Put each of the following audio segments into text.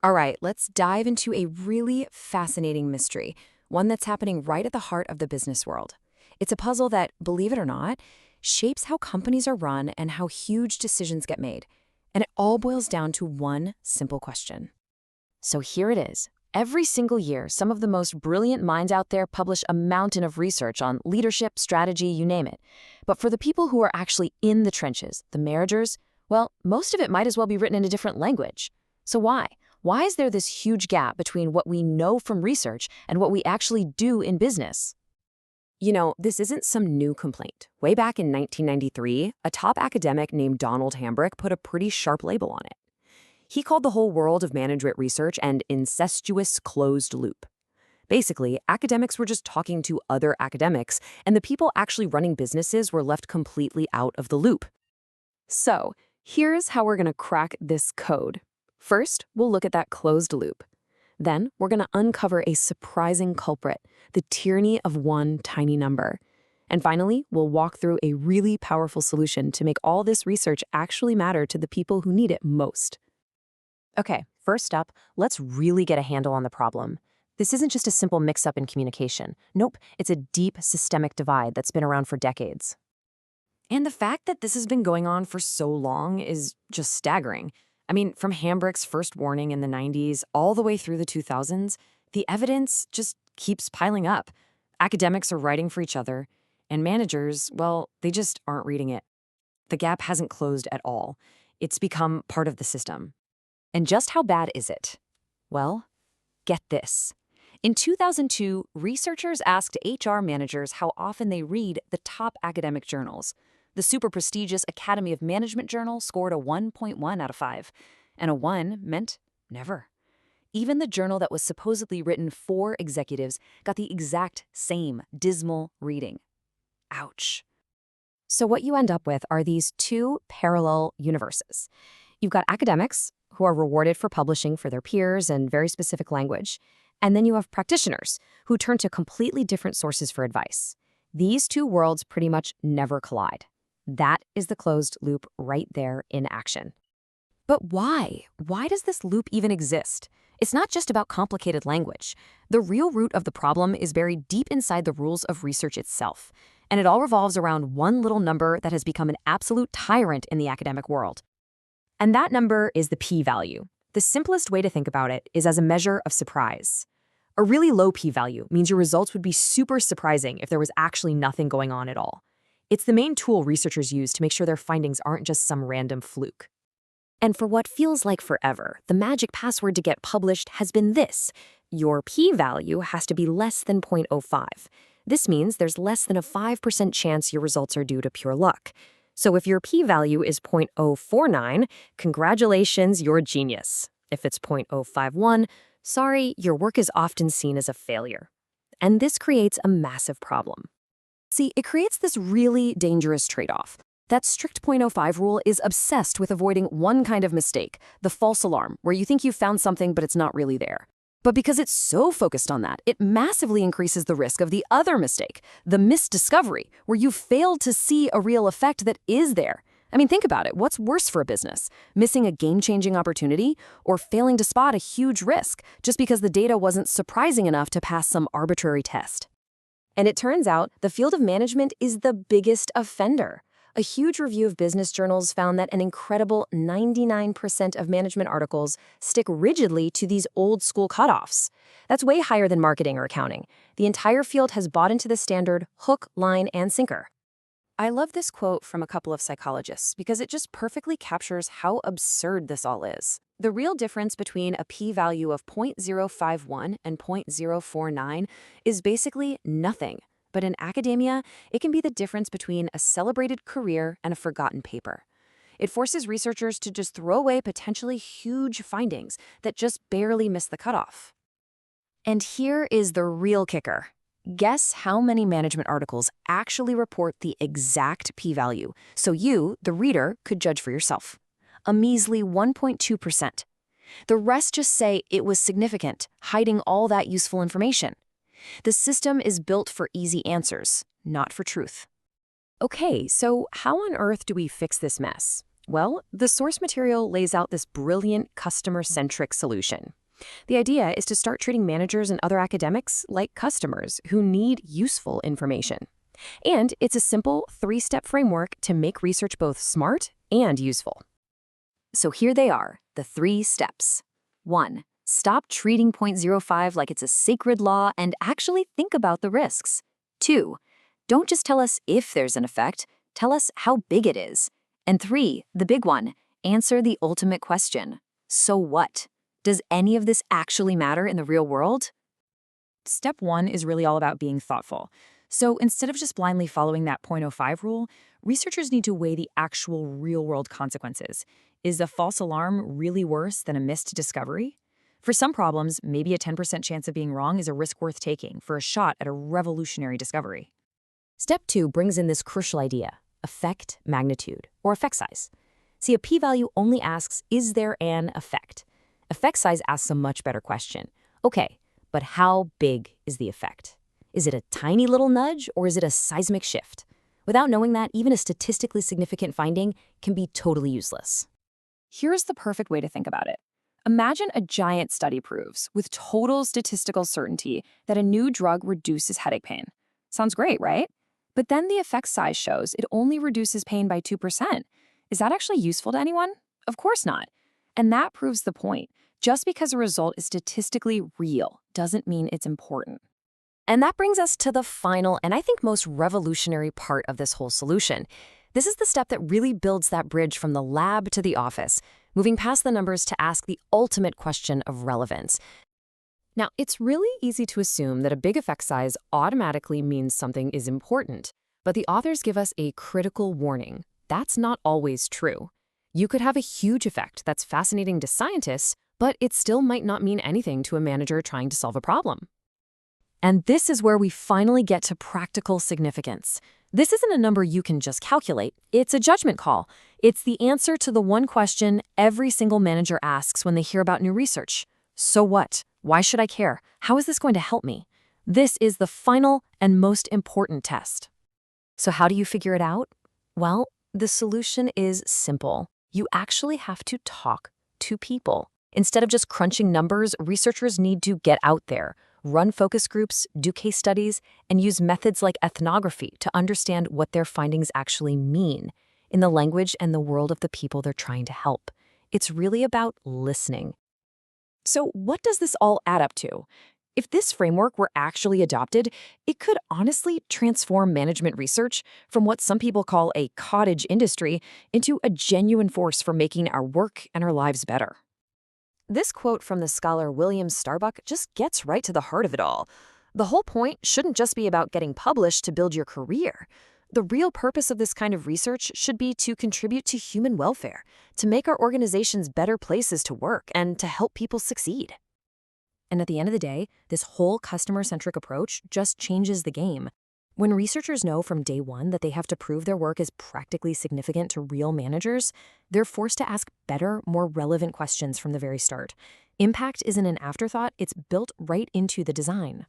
All right, let's dive into a really fascinating mystery, one that's happening right at the heart of the business world. It's a puzzle that, believe it or not, shapes how companies are run and how huge decisions get made. And it all boils down to one simple question. So here it is. Every single year, some of the most brilliant minds out there publish a mountain of research on leadership, strategy, you name it. But for the people who are actually in the trenches, the managers, well, most of it might as well be written in a different language. So why? Why is there this huge gap between what we know from research and what we actually do in business? This isn't some new complaint. Way back in 1993, a top academic named Donald Hambrick put a pretty sharp label on it. He called the whole world of management research an incestuous closed loop. Basically, academics were just talking to other academics, and the people actually running businesses were left completely out of the loop. So, here's how we're going to crack this code. First, we'll look at that closed loop. Then, we're going to uncover a surprising culprit, the tyranny of one tiny number. And finally, we'll walk through a really powerful solution to make all this research actually matter to the people who need it most. Okay, first up, let's really get a handle on the problem. This isn't just a simple mix-up in communication. Nope, it's a deep systemic divide that's been around for decades. And the fact that this has been going on for so long is just staggering. I mean, from Hambrick's first warning in the 90s all the way through the 2000s, the evidence just keeps piling up. Academics are writing for each other, and managers, well, they just aren't reading it. The gap hasn't closed at all. It's become part of the system. And just how bad is it? Well, get this. In 2002, researchers asked HR managers how often they read the top academic journals. The super prestigious Academy of Management journal scored a 1.1 out of 5, and a 1 meant never. Even the journal that was supposedly written for executives got the exact same dismal reading. Ouch. So what you end up with are these two parallel universes. You've got academics, who are rewarded for publishing for their peers and very specific language. And then you have practitioners who turn to completely different sources for advice. These two worlds pretty much never collide. That is the closed loop right there in action. But why? Why does this loop even exist? It's not just about complicated language. The real root of the problem is buried deep inside the rules of research itself. And it all revolves around one little number that has become an absolute tyrant in the academic world. And that number is the p-value. The simplest way to think about it is as a measure of surprise. A really low p-value means your results would be super surprising if there was actually nothing going on at all. It's the main tool researchers use to make sure their findings aren't just some random fluke. And for what feels like forever, the magic password to get published has been this. Your p-value has to be less than 0.05. This means there's less than a 5% chance your results are due to pure luck. So if your p-value is 0.049, congratulations, you're a genius. If it's 0.051, sorry, your work is often seen as a failure. And this creates a massive problem. See, it creates this really dangerous trade-off. That strict 0.05 rule is obsessed with avoiding one kind of mistake, the false alarm, where you think you've found something but it's not really there. But because it's so focused on that, it massively increases the risk of the other mistake, the misdiscovery, where you failed to see a real effect that is there. I mean, think about it. What's worse for a business? Missing a game-changing opportunity or failing to spot a huge risk just because the data wasn't surprising enough to pass some arbitrary test? And it turns out the field of management is the biggest offender. A huge review of business journals found that an incredible 99% of management articles stick rigidly to these old-school cutoffs. That's way higher than marketing or accounting. The entire field has bought into the standard hook, line, and sinker. I love this quote from a couple of psychologists because it just perfectly captures how absurd this all is. The real difference between a p-value of 0.051 and 0.049 is basically nothing. But in academia, it can be the difference between a celebrated career and a forgotten paper. It forces researchers to just throw away potentially huge findings that just barely miss the cutoff. And here is the real kicker. Guess how many management articles actually report the exact p-value, so you, the reader, could judge for yourself. A measly 1.2%. The rest just say it was significant, hiding all that useful information. The system is built for easy answers, not for truth. Okay, so how on earth do we fix this mess? Well, the source material lays out this brilliant customer-centric solution. The idea is to start treating managers and other academics like customers who need useful information. And it's a simple 3-step framework to make research both smart and useful. So here they are, the 3 steps. 1. Stop treating point zero 0.05 like it's a sacred law and actually think about the risks. 2. Don't just tell us if there's an effect, tell us how big it is. And 3, the big one, answer the ultimate question. So what? Does any of this actually matter in the real world? Step 1 is really all about being thoughtful. So instead of just blindly following that point zero 0.05 rule, researchers need to weigh the actual real-world consequences. Is a false alarm really worse than a missed discovery? For some problems, maybe a 10% chance of being wrong is a risk worth taking for a shot at a revolutionary discovery. Step 2 brings in this crucial idea: effect magnitude, or effect size. See, a p-value only asks, is there an effect? Effect size asks a much better question. Okay, but how big is the effect? Is it a tiny little nudge, or is it a seismic shift? Without knowing that, even a statistically significant finding can be totally useless. Here's the perfect way to think about it. Imagine a giant study proves, with total statistical certainty, that a new drug reduces headache pain. Sounds great, right? But then the effect size shows it only reduces pain by 2%. Is that actually useful to anyone? Of course not. And that proves the point. Just because a result is statistically real doesn't mean it's important. And that brings us to the final and I think most revolutionary part of this whole solution. This is the step that really builds that bridge from the lab to the office, moving past the numbers to ask the ultimate question of relevance. Now, it's really easy to assume that a big effect size automatically means something is important, but the authors give us a critical warning. That's not always true. You could have a huge effect that's fascinating to scientists, but it still might not mean anything to a manager trying to solve a problem. And this is where we finally get to practical significance. This isn't a number you can just calculate. It's a judgment call. It's the answer to the one question every single manager asks when they hear about new research. So what? Why should I care? How is this going to help me? This is the final and most important test. So how do you figure it out? Well, the solution is simple. You actually have to talk to people. Instead of just crunching numbers, researchers need to get out there, run focus groups, do case studies, and use methods like ethnography to understand what their findings actually mean in the language and the world of the people they're trying to help. It's really about listening. So what does this all add up to? If this framework were actually adopted, it could honestly transform management research from what some people call a cottage industry into a genuine force for making our work and our lives better. This quote from the scholar William Starbuck just gets right to the heart of it all. The whole point shouldn't just be about getting published to build your career. The real purpose of this kind of research should be to contribute to human welfare, to make our organizations better places to work, and to help people succeed. And at the end of the day, this whole customer-centric approach just changes the game. When researchers know from day one that they have to prove their work is practically significant to real managers, they're forced to ask better, more relevant questions from the very start. Impact isn't an afterthought, it's built right into the design.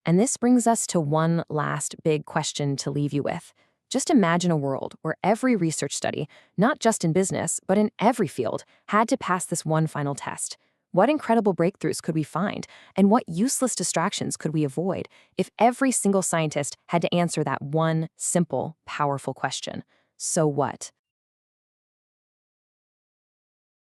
And this brings us to one last big question to leave you with. Just imagine a world where every research study, not just in business, but in every field, had to pass this one final test. What incredible breakthroughs could we find, and what useless distractions could we avoid if every single scientist had to answer that one simple, powerful question? So what?